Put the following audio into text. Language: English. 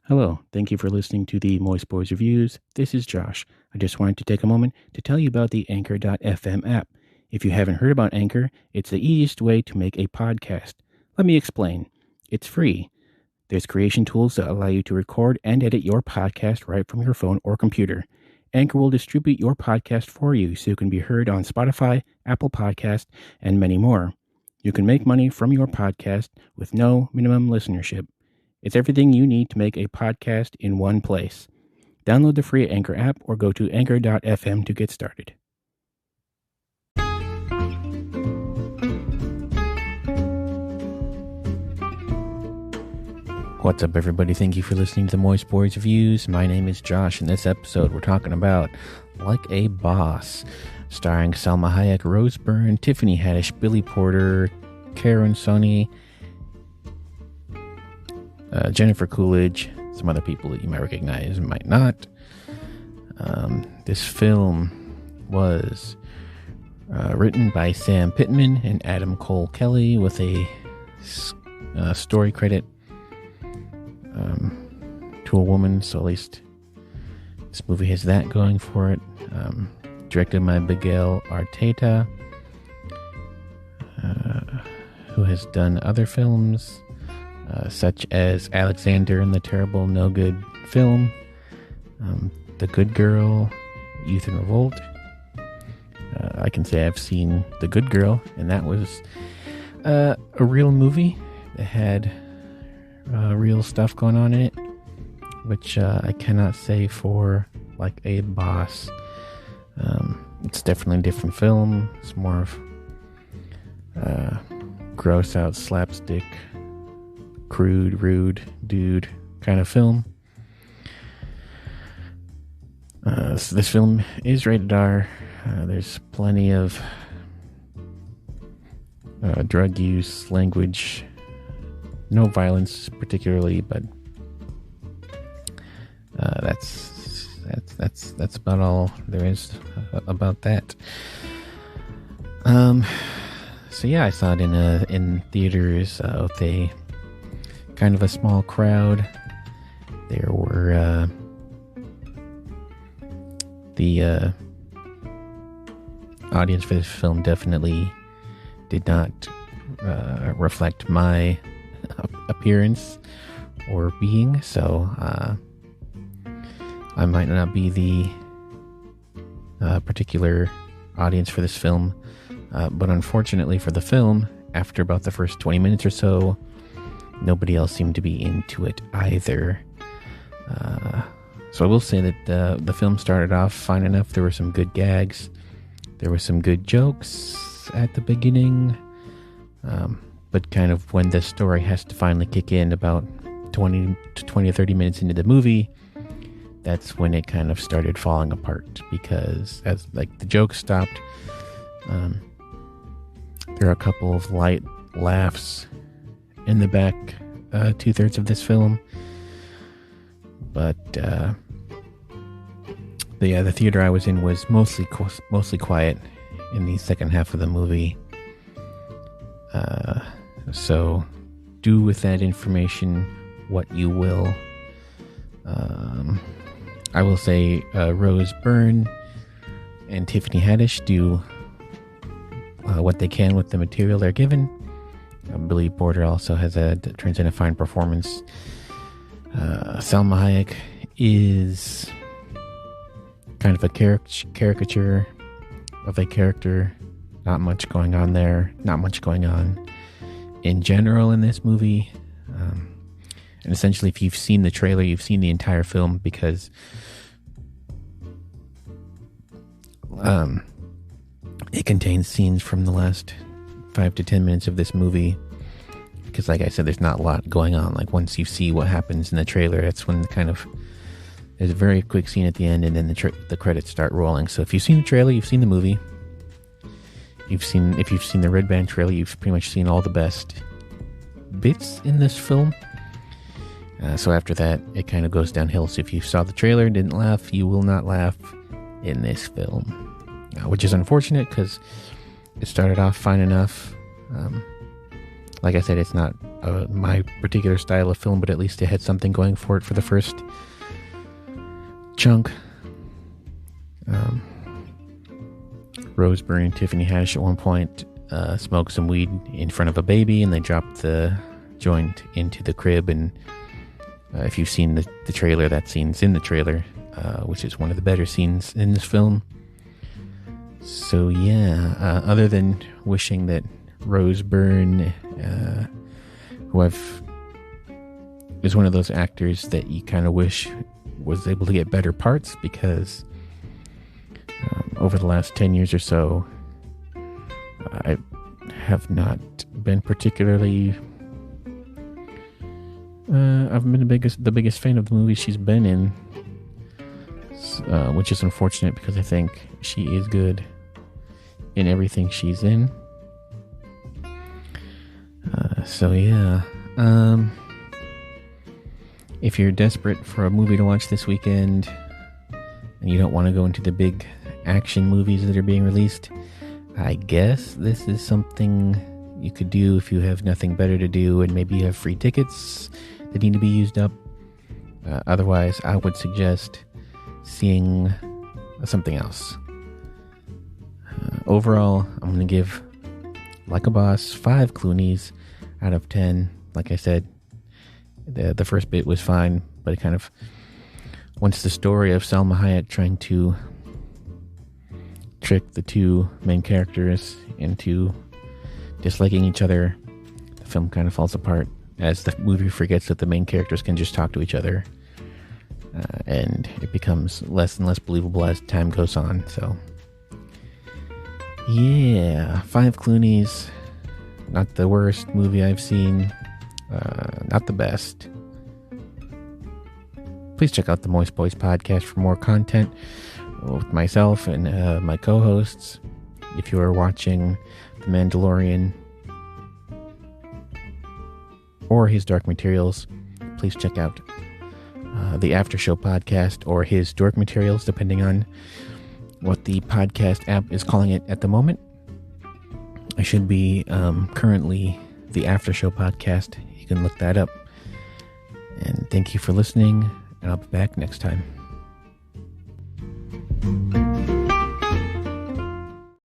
Hello, thank you for listening to the Moist Boys Reviews. This is Josh. I just wanted to take a moment to tell you about the Anchor.fm app. If you haven't heard about Anchor, it's the easiest way to make a podcast. Let me explain. It's free. There's creation tools that allow you to record and edit your podcast right from your phone or computer. Anchor will distribute your podcast for you so you can be heard on Spotify, Apple Podcast, and many more. You can make money from your podcast with no minimum listenership. It's everything you need to make a podcast in one place. Download the free Anchor app or go to anchor.fm to get started. What's up, everybody? Thank you for listening to the Moist Boys Reviews. My name is Josh. In this episode, we're talking about Like a Boss, starring Salma Hayek, Rose Byrne, Tiffany Haddish, Billy Porter, Karen Soni, Jennifer Coolidge, some other people that you might recognize and might not. This film was written by Sam Pittman and Adam Cole Kelly with a story credit to a woman, so at least this movie has that going for it. Directed by Miguel Arteta, who has done other films such as Alexander and the Terrible No Good Film, The Good Girl, Youth in Revolt. I can say I've seen The Good Girl, and that was a real movie that had real stuff going on in it, which I cannot say for Like a Boss. It's definitely a different film. It's more of gross out slapstick, crude, rude dude kind of film. So this film is rated R. There's plenty of drug use, language, no violence particularly, but that's about all there is about that. So yeah, I saw it in theaters with a kind of a small crowd. There were the audience for this film definitely did not reflect my appearance or being, so I might not be the particular audience for this film, but unfortunately for the film, after about the first 20 minutes or so, nobody else seemed to be into it either. So I will say that the film started off fine enough. There were some good gags. There were some good jokes at the beginning. But kind of when the story has to finally kick in about 20 or 30 minutes into the movie, that's when it kind of started falling apart, because as like the jokes stopped, there are a couple of light laughs in the back 2/3 of this film, but the theater I was in was mostly quiet in the second half of the movie. So do with that information what you will. I will say Rose Byrne and Tiffany Haddish do what they can with the material they're given. Billy Porter also turns in a fine performance. Salma Hayek is kind of a caricature of a character. Not much going on there. Not much going on in general in this movie. And essentially, if you've seen the trailer, you've seen the entire film, because it contains scenes from the last 5 to 10 minutes of this movie. Because like I said, there's not a lot going on. Like once you see what happens in the trailer, that's when there's a very quick scene at the end, and then the credits start rolling. So if you've seen the trailer, you've seen the movie. If you've seen the Red Band trailer, you've pretty much seen all the best bits in this film. So after that, it kind of goes downhill. So if you saw the trailer and didn't laugh, you will not laugh in this film, which is unfortunate because it started off fine enough. Like I said, it's not my particular style of film, but at least it had something going for it for the first chunk. Rose Byrne and Tiffany Haddish at one point smoked some weed in front of a baby, and they dropped the joint into the crib. And if you've seen the trailer, that scene's in the trailer, which is one of the better scenes in this film. So yeah, other than wishing that Rose Byrne, who is one of those actors that you kind of wish was able to get better parts, because over the last 10 years or so, I have not been particularly... I've been the biggest fan of the movies she's been in, which is unfortunate because I think she is good in everything she's in. So yeah, if you're desperate for a movie to watch this weekend and you don't want to go into the big action movies that are being released, I guess this is something you could do if you have nothing better to do and maybe you have free tickets that need to be used up. Otherwise, I would suggest seeing something else. Overall, I'm going to give Like a Boss 5 Clooney's out of 10. Like I said, the first bit was fine, but it kind of, once the story of Salma Hayek trying to trick the two main characters into disliking each other, the film kind of falls apart as the movie forgets that the main characters can just talk to each other, and it becomes less and less believable as time goes on. So yeah, 5 Clooney's, not the worst movie I've seen, not the best. Please check out the Moist Boys podcast for more content with myself and my co-hosts. If you are watching The Mandalorian or his Dark Materials, please check out the After Show podcast or his Dork Materials, depending on what the podcast app is calling it at the moment. I should be currently the After Show podcast. You can look that up. And thank you for listening, and I'll be back next time.